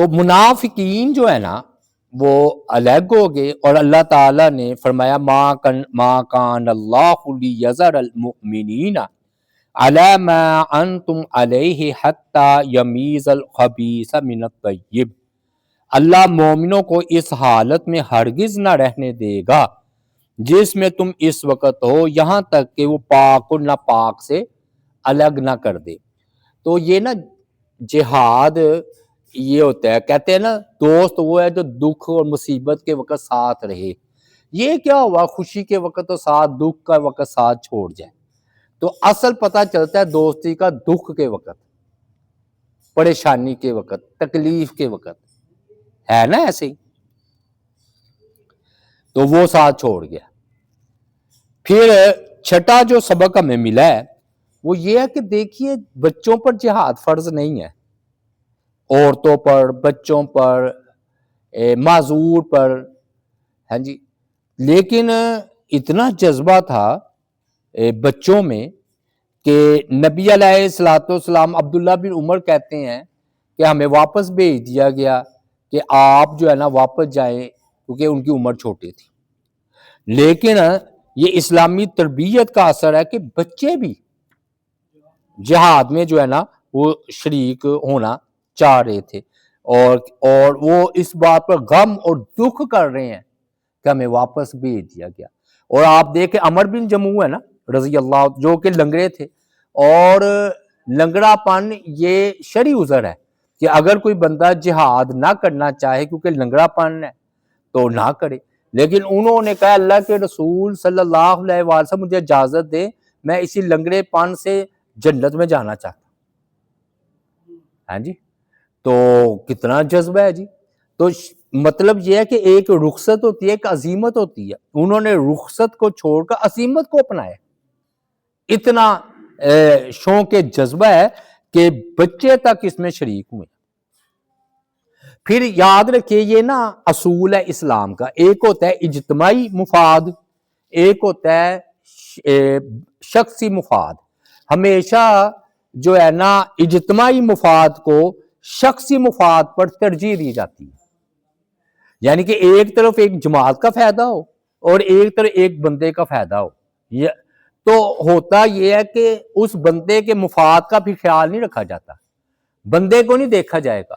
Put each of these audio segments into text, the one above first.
تو منافقین جو ہے نا وہ الگ ہو گئے، اور اللہ تعالیٰ نے فرمایا ما کان اللہ لیذر المؤمنین علی ما انتم علیہ حتی یمیز الخبیث من الطیب، اللہ مومنوں کو اس حالت میں ہرگز نہ رہنے دے گا جس میں تم اس وقت ہو، یہاں تک کہ وہ پاک اور ناپاک سے الگ نہ کر دے۔ تو یہ نا جہاد یہ ہوتا ہے، کہتے ہیں نا دوست وہ ہے جو دکھ اور مصیبت کے وقت ساتھ رہے۔ یہ کیا ہوا، خوشی کے وقت تو ساتھ، دکھ کا وقت ساتھ چھوڑ جائے۔ تو اصل پتہ چلتا ہے دوستی کا دکھ کے وقت، پریشانی کے وقت، تکلیف کے وقت، ہے نا ایسے ہی۔ تو وہ ساتھ چھوڑ گیا۔ پھر چھٹا جو سبق ہمیں ملا ہے وہ یہ ہے کہ دیکھیے بچوں پر جہاد فرض نہیں ہے، عورتوں پر، بچوں پر، معذور پر، ہاں جی، لیکن اتنا جذبہ تھا بچوں میں کہ نبی علیہ السلام عبداللہ بن عمر کہتے ہیں کہ ہمیں واپس بھیج دیا گیا کہ آپ جو ہے نا واپس جائیں، کیونکہ ان کی عمر چھوٹی تھی۔ لیکن یہ اسلامی تربیت کا اثر ہے کہ بچے بھی جہاد میں جو ہے نا وہ شریک ہونا چاہ رہے تھے، اور وہ اس بات پر غم اور دکھ کر رہے ہیں کہ ہمیں واپس بھیج دیا گیا۔ اور آپ دیکھیں عمر بن جموع ہے نا رضی اللہ، جو کہ لنگڑے تھے، اور لنگڑا پن یہ شرعی عذر ہے کہ اگر کوئی بندہ جہاد نہ کرنا چاہے کیونکہ لنگڑا پن ہے تو نہ کرے، لیکن انہوں نے کہا اللہ کے رسول صلی اللہ علیہ وسلم مجھے اجازت دے، میں اسی لنگڑے پن سے جنت میں جانا چاہتا ہوں۔ ہاں جی، تو کتنا جذبہ ہے جی۔ تو مطلب یہ ہے کہ ایک رخصت ہوتی ہے، ایک عزیمت ہوتی ہے، انہوں نے رخصت کو چھوڑ کر عزیمت کو اپنایا۔ اتنا شوق جذبہ ہے کہ بچے تک اس میں شریک ہوئے۔ پھر یاد رکھیے یہ نا اصول ہے اسلام کا، ایک ہوتا ہے اجتماعی مفاد، ایک ہوتا ہے شخصی مفاد۔ ہمیشہ جو ہے نا اجتماعی مفاد کو شخصی مفاد پر ترجیح دی جاتی ہے، یعنی کہ ایک طرف ایک جماعت کا فائدہ ہو اور ایک طرف ایک بندے کا فائدہ ہو، تو ہوتا یہ ہے کہ اس بندے کے مفاد کا بھی خیال نہیں رکھا جاتا، بندے کو نہیں دیکھا جائے گا،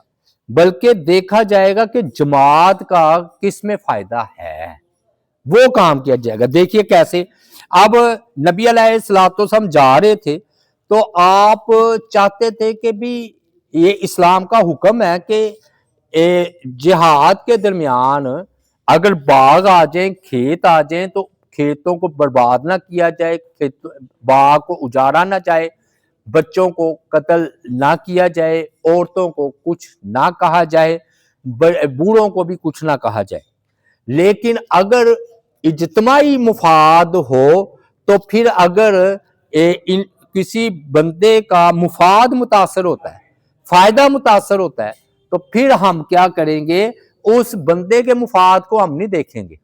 بلکہ دیکھا جائے گا کہ جماعت کا کس میں فائدہ ہے، وہ کام کیا جائے گا۔ دیکھیے کیسے، اب نبی علیہ السلام جا رہے تھے تو آپ چاہتے تھے کہ بھی یہ اسلام کا حکم ہے کہ جہاد کے درمیان اگر باغ آ جائیں، کھیت آ جائیں تو کھیتوں کو برباد نہ کیا جائے، باغ کو اجاڑا نہ جائے، بچوں کو قتل نہ کیا جائے، عورتوں کو کچھ نہ کہا جائے، بوڑھوں کو بھی کچھ نہ کہا جائے۔ لیکن اگر اجتماعی مفاد ہو تو پھر اگر کسی بندے کا مفاد متاثر ہوتا ہے، فائدہ متاثر ہوتا ہے، تو پھر ہم کیا کریں گے، اس بندے کے مفاد کو ہم نہیں دیکھیں گے،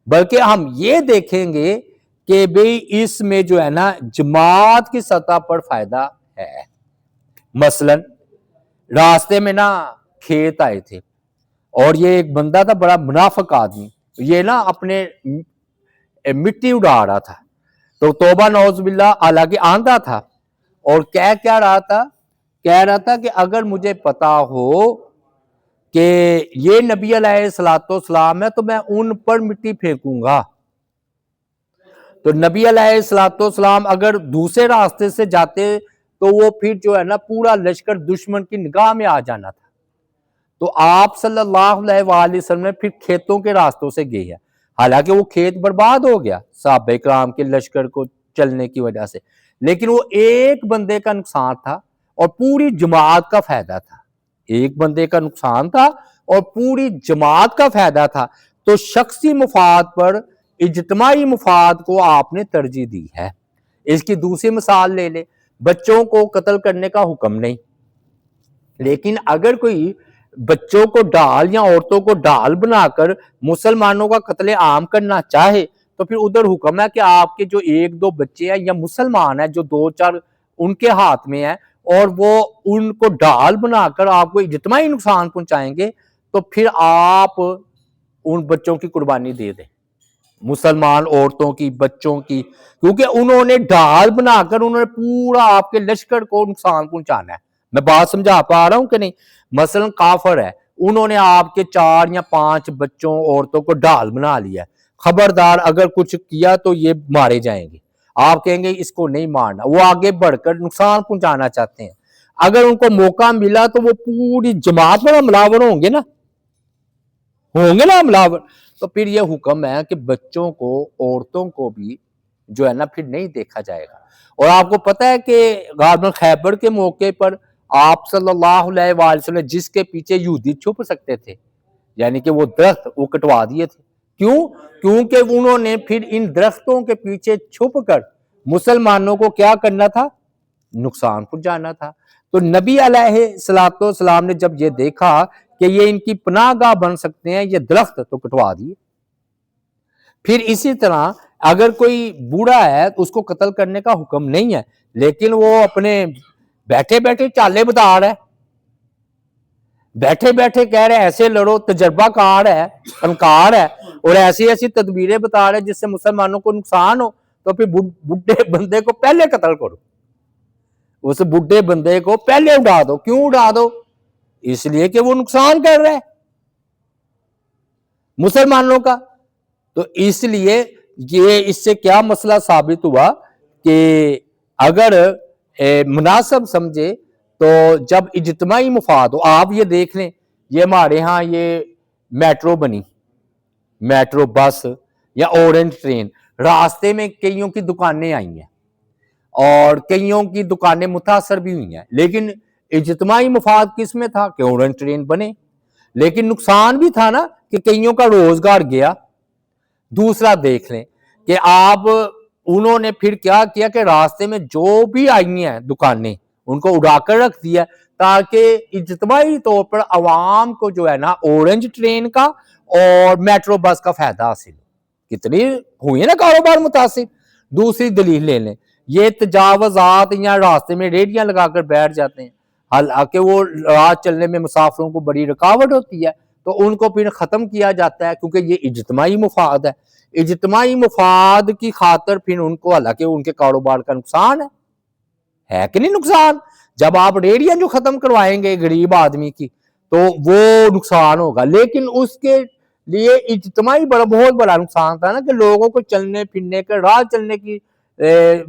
بلکہ ہم یہ دیکھیں گے کہ بھئی اس میں جو ہے نا جماعت کی سطح پر فائدہ ہے۔ مثلا راستے میں نا کھیت آئے تھے اور یہ ایک بندہ تھا بڑا منافق آدمی، یہ نا اپنے مٹی اڑا رہا تھا، تو توبہ نعوذ باللہ، حالانکہ آندھا تھا، اور کہہ رہا تھا کہ اگر مجھے پتا ہو کہ یہ نبی علیہ السلام ہے تو میں ان پر مٹی پھینکوں گا۔ تو نبی علیہ السلام اگر دوسرے راستے سے جاتے تو وہ پھر جو ہے نا پورا لشکر دشمن کی نگاہ میں آ جانا تھا، تو آپ صلی اللہ علیہ وآلہ وسلم نے پھر کھیتوں کے راستوں سے گئے ہیں، حالانکہ وہ کھیت برباد ہو گیا صحابہ کرام کے لشکر کو چلنے کی وجہ سے، لیکن وہ ایک بندے کا نقصان تھا اور پوری جماعت کا فائدہ تھا، ایک بندے کا نقصان تھا اور پوری جماعت کا فائدہ تھا۔ تو شخصی مفاد پر اجتماعی مفاد کو آپ نے ترجیح دی ہے۔ اس کی دوسری مثال لے لیں، بچوں کو قتل کرنے کا حکم نہیں، لیکن اگر کوئی بچوں کو ڈال یا عورتوں کو ڈال بنا کر مسلمانوں کا قتل عام کرنا چاہے تو پھر ادھر حکم ہے کہ آپ کے جو ایک دو بچے ہیں یا مسلمان ہیں جو دو چار ان کے ہاتھ میں ہیں، اور وہ ان کو ڈھال بنا کر آپ کو اجتماعی نقصان پہنچائیں گے تو پھر آپ ان بچوں کی قربانی دے دیں، مسلمان عورتوں کی، بچوں کی، کیونکہ انہوں نے ڈھال بنا کر انہوں نے پورا آپ کے لشکر کو نقصان پہنچانا ہے۔ میں بات سمجھا پا رہا ہوں کہ نہیں؟ مثلا کافر ہے، انہوں نے آپ کے 4 یا 5 بچوں عورتوں کو ڈھال بنا لیا ہے، خبردار اگر کچھ کیا تو یہ مارے جائیں گے، آپ کہیں گے اس کو نہیں مارنا، وہ آگے بڑھ کر نقصان پہنچانا چاہتے ہیں، اگر ان کو موقع ملا تو وہ پوری جماعت میں حملہ ہوں گے نا، حملہ۔ تو پھر یہ حکم ہے کہ بچوں کو، عورتوں کو بھی جو ہے نا پھر نہیں دیکھا جائے گا۔ اور آپ کو پتہ ہے کہ غزوہ خیبر کے موقع پر آپ صلی اللہ علیہ وآلہ وسلم جس کے پیچھے یہودی چھپ سکتے تھے، یعنی کہ وہ درخت وہ کٹوا دیے تھے، کیوں؟ کیونکہ انہوں نے پھر ان درختوں کے پیچھے چھپ کر مسلمانوں کو کیا کرنا تھا؟ نقصان پہنچانا تھا۔ تو نبی علیہ السلام نے جب یہ دیکھا کہ یہ ان کی پناہ گاہ بن سکتے ہیں یہ درخت، تو کٹوا دیے۔ پھر اسی طرح اگر کوئی بوڑھا ہے اس کو قتل کرنے کا حکم نہیں ہے، لیکن وہ اپنے بیٹھے بیٹھے چالے بتا رہا ہے، بیٹھے بیٹھے کہہ رہے ایسے لڑو، تجربہ کار ہے، فنکار ہے، اور ایسی ایسی تدبیریں بتا رہے جس سے مسلمانوں کو نقصان ہو، تو پھر بڈھے بندے کو پہلے قتل کرو، اس بڈھے بندے کو پہلے اڑا دو۔ کیوں اڑا دو؟ اس لیے کہ وہ نقصان کر رہا ہے مسلمانوں کا۔ تو اس لیے یہ اس سے کیا مسئلہ ثابت ہوا کہ اگر مناسب سمجھے تو جب اجتماعی مفاد ہو، آپ یہ دیکھ لیں، یہ ہمارے ہاں یہ میٹرو بنی، میٹرو بس یا اورنج ٹرین، راستے میں کئیوں کی دکانیں آئی ہیں اور کئیوں کی دکانیں متاثر بھی ہوئی ہیں، لیکن اجتماعی مفاد کس میں تھا کہ اورنج ٹرین بنے، لیکن نقصان بھی تھا نا کہ کئیوں کا روزگار گیا۔ دوسرا دیکھ لیں کہ آپ انہوں نے پھر کیا کیا کہ راستے میں جو بھی آئی ہیں دکانیں ان کو اڑا کر رکھ دیا تاکہ اجتماعی طور پر عوام کو جو ہے نا اورنج ٹرین کا اور میٹرو بس کا فائدہ حاصل ہو۔ کتنی ہوئی نا کاروبار متاثر۔ دوسری دلیل لے لیں، یہ تجاوزات یا راستے میں ریڑیاں لگا کر بیٹھ جاتے ہیں، حالانکہ وہ رات چلنے میں مسافروں کو بڑی رکاوٹ ہوتی ہے، تو ان کو پھر ختم کیا جاتا ہے کیونکہ یہ اجتماعی مفاد ہے۔ اجتماعی مفاد کی خاطر پھر ان کو، حالانکہ ان کے کاروبار کا نقصان ہے کہ نہیں نقصان؟ جب آپ ریڑیاں جو ختم کروائیں گے غریب آدمی کی تو وہ نقصان ہوگا، لیکن اس کے لیے اجتماعی بہت بڑا نقصان تھا نا کہ لوگوں کو چلنے پھرنے کے، راہ چلنے کی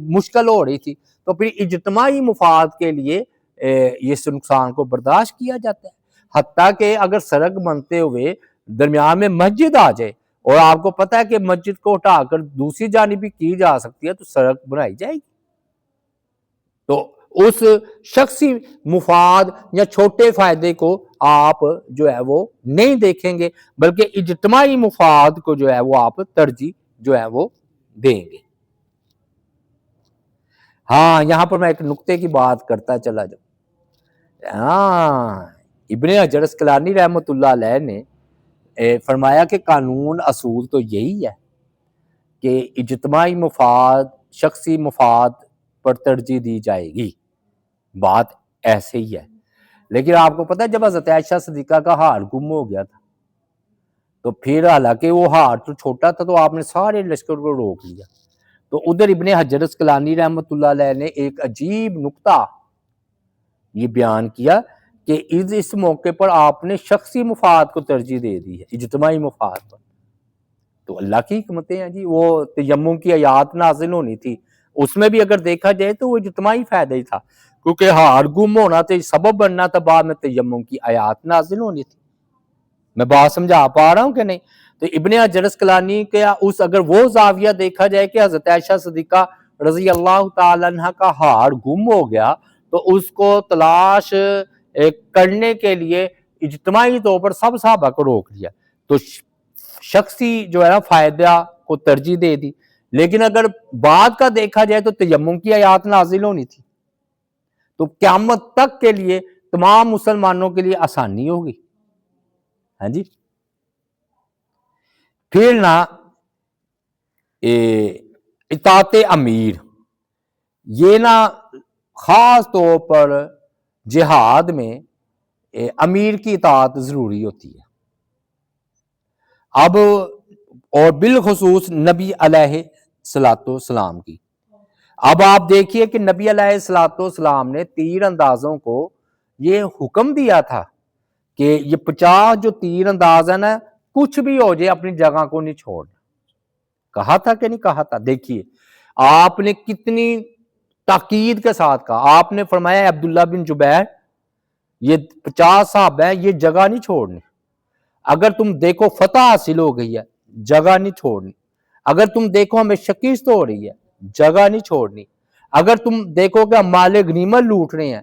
مشکل ہو رہی تھی، تو پھر اجتماعی مفاد کے لیے اس نقصان کو برداشت کیا جاتا ہے۔ حتیٰ کہ اگر سڑک بنتے ہوئے درمیان میں مسجد آ جائے اور آپ کو پتہ ہے کہ مسجد کو ہٹا کر دوسری جانب بھی کی جا سکتی ہے تو سڑک بنائی جائے گی۔ تو اس شخصی مفاد یا چھوٹے فائدے کو آپ جو ہے وہ نہیں دیکھیں گے، بلکہ اجتماعی مفاد کو جو ہے وہ آپ ترجیح جو ہے وہ دیں گے۔ ہاں، یہاں پر میں ایک نقطے کی بات کرتا چلا جاؤں۔ ابن حجر اسقلانی رحمۃ اللہ علیہ نے فرمایا کہ قانون اصول تو یہی ہے کہ اجتماعی مفاد شخصی مفاد پر ترجیح دی جائے گی، بات ایسے ہی ہے۔ لیکن آپ کو پتہ ہے جب حضرت عائشہ صدیقہ کا ہار گم ہو گیا تھا تو پھر حالانکہ وہ ہار تو چھوٹا تھا تو آپ نے سارے لشکر کو روک لیا، تو ادھر ابن حجر اسقلانی رحمۃ اللہ علیہ نے ایک عجیب نقطہ یہ بیان کیا کہ اس موقع پر آپ نے شخصی مفاد کو ترجیح دے دی ہے اجتماعی مفاد پر۔ تو اللہ کی حکمتیں ہیں جی، وہ تیمم کی آیات نازل ہونی تھی، اس میں بھی اگر دیکھا جائے تو وہ اجتماعی فائدہ ہی تھا، کیونکہ ہار گم ہونا تھا، سبب بننا تھا، بعد میں تیمم کی آیات نازل ہونی تھی۔ میں بات سمجھا پا رہا ہوں کہ نہیں؟ تو ابن حجر اسقلانی کا اگر وہ زاویہ دیکھا جائے کہ حضرت عائشہ صدیقہ رضی اللہ تعالی عنہ کا ہار گم ہو گیا تو اس کو تلاش کرنے کے لیے اجتماعی طور پر سب صحابہ کو روک لیا، تو شخصی جو ہے نا فائدہ کو ترجیح دے دی۔ لیکن اگر بعد کا دیکھا جائے تو تیمم کی آیات نازل ہونی تھی، تو قیامت تک کے لیے تمام مسلمانوں کے لیے آسانی ہوگی۔ ہاں جی، پھر نا اطاعت امیر، یہ نا خاص طور پر جہاد میں امیر کی اطاعت ضروری ہوتی ہے. اب اور بالخصوص نبی علیہ الصلوۃ والسلام کی. اب آپ دیکھیے کہ نبی علیہ الصلوۃ والسلام نے تیر اندازوں کو یہ حکم دیا تھا کہ یہ 50 جو تیر انداز ہے نا، کچھ بھی ہو جائے اپنی جگہ کو نہیں چھوڑنا. کہا تھا کہ نہیں کہا تھا؟ دیکھیے آپ نے کتنی تاکید کے ساتھ کہا. آپ نے فرمایا عبداللہ بن جبیر یہ 50 صحابہ ہیں، یہ جگہ نہیں چھوڑنی. اگر تم دیکھو فتح حاصل ہو گئی ہے، جگہ نہیں چھوڑنی. اگر تم دیکھو ہمیں شکست ہو رہی ہے، جگہ نہیں چھوڑنی. اگر تم دیکھو کہ ہم مال غنیمت لوٹ رہے ہیں،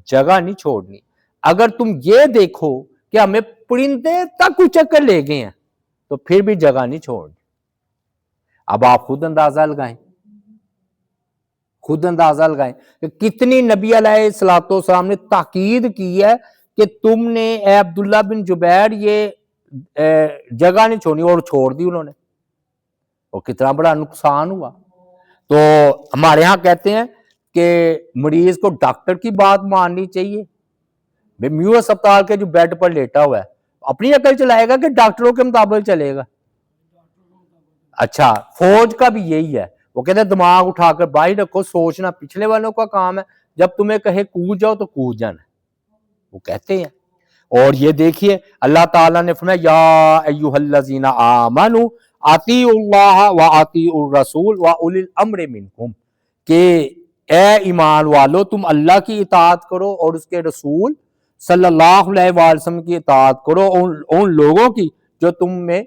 جگہ نہیں چھوڑنی. اگر تم یہ دیکھو کہ ہمیں پرندے تک چکر لے گئے ہیں تو پھر بھی جگہ نہیں چھوڑنی. اب آپ خود اندازہ لگائیں، خود اندازہ لگائیں کہ کتنی نبی علیہ الصلوۃ والسلام نے تاکید کی ہے کہ تم نے اے عبداللہ بن جبیر یہ جگہ نہیں چھوڑنی، اور چھوڑ دی انہوں نے. اور کتنا بڑا نقصان ہوا. تو ہمارے ہاں کہتے ہیں کہ مریض کو ڈاکٹر کی بات ماننی چاہیے. میو اسپتال کے جو بیڈ پر لیٹا ہوا ہے اپنی عقل چلائے گا کہ ڈاکٹروں کے مطابق چلے گا؟ اچھا فوج کا بھی یہی ہے، وہ کہتے ہیں دماغ اٹھا کر باہر رکھو، سوچنا پچھلے والوں کا کام ہے، جب تمہیں کہے کود جاؤ تو کود جانا، وہ کہتے ہیں. اور یہ دیکھیے اللہ تعالیٰ نے فرمایا یا ایھا الذین آمنوا اطیعوا اللہ واطیعوا الرسول واولی الامر منکم، کہ اے ایمان والو تم اللہ کی اطاعت کرو اور اس کے رسول صلی اللہ علیہ وآلہ وسلم کی اطاعت کرو، ان لوگوں کی جو تم میں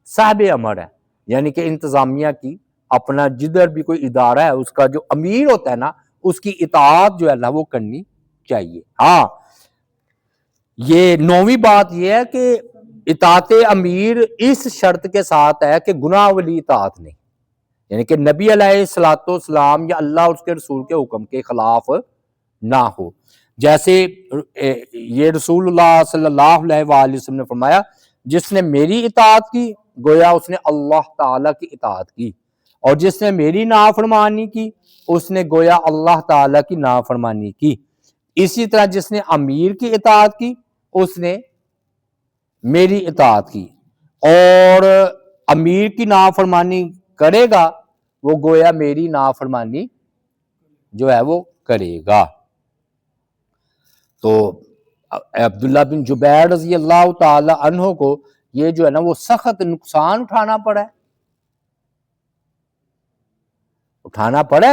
صاحب امر ہے، یعنی کہ انتظامیہ کی. اپنا جدھر بھی کوئی ادارہ ہے اس کا جو امیر ہوتا ہے نا، اس کی اطاعت جو ہے نا وہ کرنی چاہیے. ہاں یہ 9ویں بات یہ ہے کہ اطاعت امیر اس شرط کے ساتھ ہے کہ گناہ والی اطاعت نہیں، یعنی کہ نبی علیہ الصلوۃ والسلام یا اللہ اور اس کے رسول کے حکم کے خلاف نہ ہو. جیسے یہ رسول اللہ صلی اللہ علیہ وآلہ وسلم نے فرمایا جس نے میری اطاعت کی گویا اس نے اللہ تعالیٰ کی اطاعت کی، اور جس نے میری نافرمانی کی اس نے گویا اللہ تعالیٰ کی نافرمانی کی. اسی طرح جس نے امیر کی اطاعت کی اس نے میری اطاعت کی، اور امیر کی نافرمانی کرے گا وہ گویا میری نافرمانی جو ہے وہ کرے گا. تو عبداللہ بن جبیر رضی اللہ تعالی عنہ کو یہ جو ہے نا وہ سخت نقصان اٹھانا پڑا ہے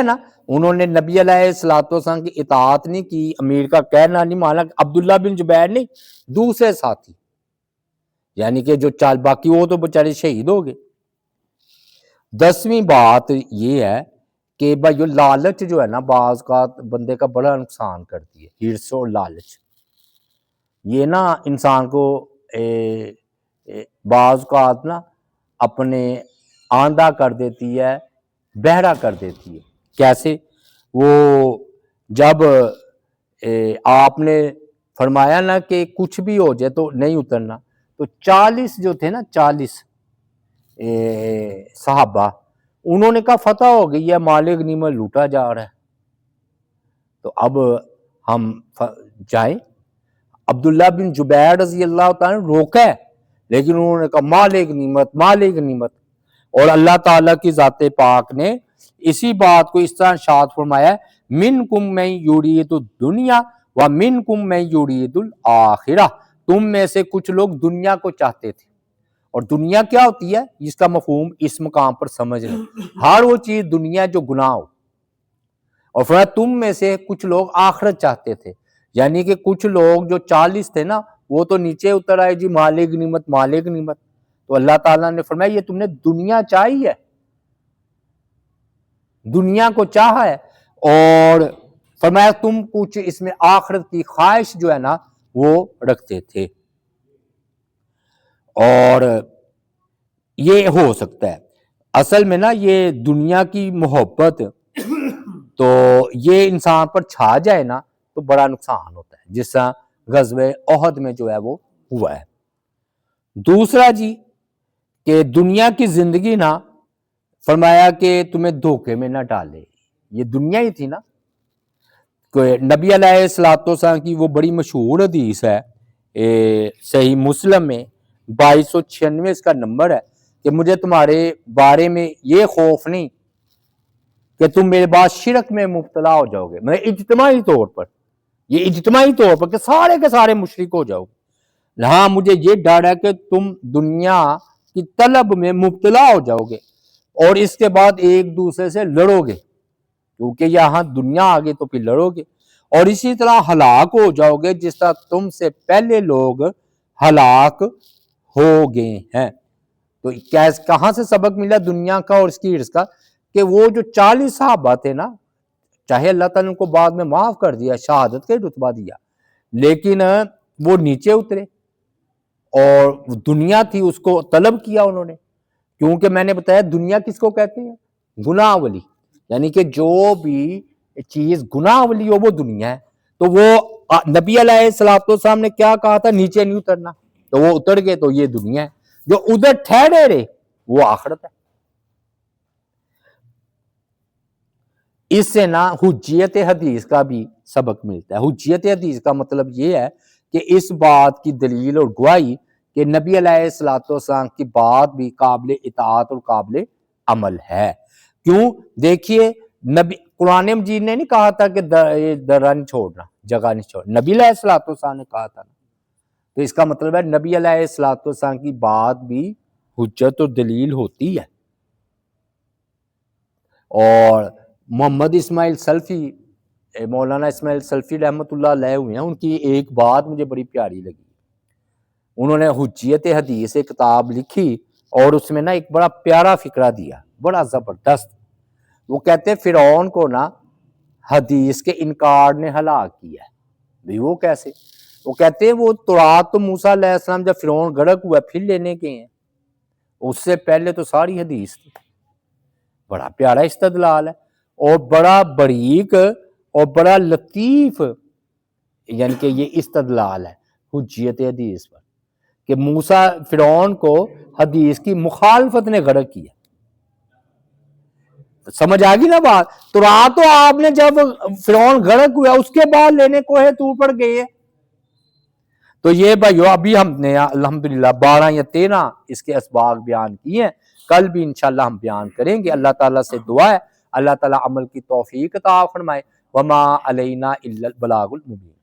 نا. انہوں نے نبی علیہ الصلوۃ والسلام کی اطاعت نہیں کی، امیر کا کہنا نہیں مانا. عبداللہ بن جبیر نہیں، دوسرے ساتھی، یعنی کہ جو چال باقی وہ تو بےچارے شہید ہو گئے. 10ویں بات یہ ہے کہ بھائی لالچ جو ہے نا بعض کا بندے کا بڑا نقصان کرتی ہے. ہرس اور لالچ یہ نا انسان کو بعض کا نا اپنے آندھا کر دیتی ہے، بہرا کر دیتی ہے. کیسے؟ وہ جب آپ نے فرمایا نا کہ کچھ بھی ہو جائے تو نہیں اترنا، تو 40 جو تھے نا 40 صحابہ، انہوں نے کہا فتح ہو گئی ہے، مال غنیمت لوٹا جا رہا ہے، تو اب ہم جائیں. عبداللہ بن جبیر رضی اللہ تعالیٰ نے روکا ہے، لیکن انہوں نے کہا مال غنیمت مال غنیمت. اور اللہ تعالیٰ کی ذات پاک نے اسی بات کو اس طرح ارشاد فرمایا منکم من یرید الدنیا ومنکم من یرید الآخرہ، تم میں سے کچھ لوگ دنیا کو چاہتے تھے. اور دنیا کیا ہوتی ہے جس کا مفہوم اس مقام پر سمجھ لیں، ہر وہ چیز دنیا جو گناہ ہو. اور فرمایا تم میں سے کچھ لوگ آخرت چاہتے تھے، یعنی کہ کچھ لوگ جو 40 تھے نا وہ تو نیچے اتر آئے جی مال غنیمت مال غنیمت. تو اللہ تعالیٰ نے فرمایا یہ تم نے دنیا چاہی ہے، دنیا کو چاہا ہے، اور فرمایا تم کچھ اس میں آخرت کی خواہش جو ہے نا وہ رکھتے تھے. اور یہ ہو سکتا ہے اصل میں نا یہ دنیا کی محبت تو یہ انسان پر چھا جائے نا تو بڑا نقصان ہوتا ہے، جس طرح غزوہ احد میں جو ہے وہ ہوا ہے. دوسرا جی کہ دنیا کی زندگی نا فرمایا کہ تمہیں دھوکے میں نہ ڈالے، یہ دنیا ہی تھی نا. نبی علیہ الصلوۃ والسلام کی وہ بڑی مشہور حدیث ہے صحیح مسلم میں 2296 اس کا نمبر ہے کہ مجھے تمہارے بارے میں یہ خوف نہیں کہ تم میرے بعد شرک میں مبتلا ہو جاؤ گے، میں اجتماعی طور پر، یہ اجتماعی طور پر کہ سارے کے سارے مشرک ہو جاؤ گے، ہاں مجھے یہ ڈر ہے کہ تم دنیا کی طلب میں مبتلا ہو جاؤ گے اور اس کے بعد ایک دوسرے سے لڑو گے، کیونکہ یہاں دنیا آگے تو پھر لڑو گے، اور اسی طرح ہلاک ہو جاؤ گے جس طرح تم سے پہلے لوگ ہلاک ہو گئے ہیں۔ تو کہاں سے سبق ملا دنیا کا اور اس کی عرض کا؟ کہ وہ جو 40 صحابہ تھے نا، چاہے اللہ تعالیٰ نے ان کو بعد میں معاف کر دیا، شہادت کا رتبہ دیا، لیکن وہ نیچے اترے اور دنیا تھی اس کو طلب کیا انہوں نے، کیونکہ میں نے بتایا دنیا کس کو کہتے ہیں؟ گناہ والی، یعنی کہ جو بھی چیز گناہ والی ہو وہ دنیا ہے۔ تو وہ نبی علیہ الصلوۃ والسلام نے کیا کہا تھا؟ نیچے نہیں اترنا، تو وہ اتر گئے، تو یہ دنیا ہے۔ جو ادھر ٹھہرے رہے وہ آخرت ہے۔ اس سے نا حجیت حدیث کا بھی سبق ملتا ہے۔ حجیت حدیث کا مطلب یہ ہے کہ اس بات کی دلیل اور گواہی کہ نبی علیہ الصلوۃ والسلام کی بات بھی قابل اطاعت اور قابل عمل ہے۔ کیوں؟ دیکھیے نبی قرآن مجید نے نہیں کہا تھا کہ درہ نہیں چھوڑنا، جگہ نہیں چھوڑنا، نبی علیہ الصلوۃ والسلام نے کہا تھا، تو اس کا مطلب ہے نبی علیہ الصلوۃ والسلام کی بات بھی حجت اور دلیل ہوتی ہے۔ اور محمد اسماعیل سلفی، مولانا اسماعیل سلفی رحمۃ اللہ علیہ ہوئے ہیں، ان کی ایک بات مجھے بڑی پیاری لگی۔ انہوں نے حجیت حدیث ایک کتاب لکھی اور اس میں نا ایک بڑا پیارا فقرہ دیا، بڑا زبردست۔ وہ کہتے ہیں فرعون کو نا حدیث کے انکار نے ہلاک کیا ہے۔ بھئی وہ کیسے؟ وہ کہتے ہیں وہ تورات تو موسیٰ علیہ السلام جب فرعون غرق ہوا پھر لینے گئے ہیں، اس سے پہلے تو ساری حدیث تھی۔ بڑا پیارا استدلال ہے اور بڑا باریک اور بڑا لطیف، یعنی کہ یہ استدلال ہے حجیت حدیث پر کہ موسیٰ فرعون کو حدیث کی مخالفت نے غرق کیا۔ سمجھ آگی نا بات؟ تو رات تو آپ نے جب فرعون غرق ہوا اس کے بعد لینے کو ہے تو پڑ گئے۔ تو یہ بھائیو ابھی ہم نے الحمدللہ 12 یا 13 اس کے اسباق بیان کیے ہیں، کل بھی انشاءاللہ ہم بیان کریں گے۔ اللہ تعالیٰ سے دعا ہے اللہ تعالیٰ عمل کی توفیق عطا فرمائے۔ وما علینا الا البلاغ المبین۔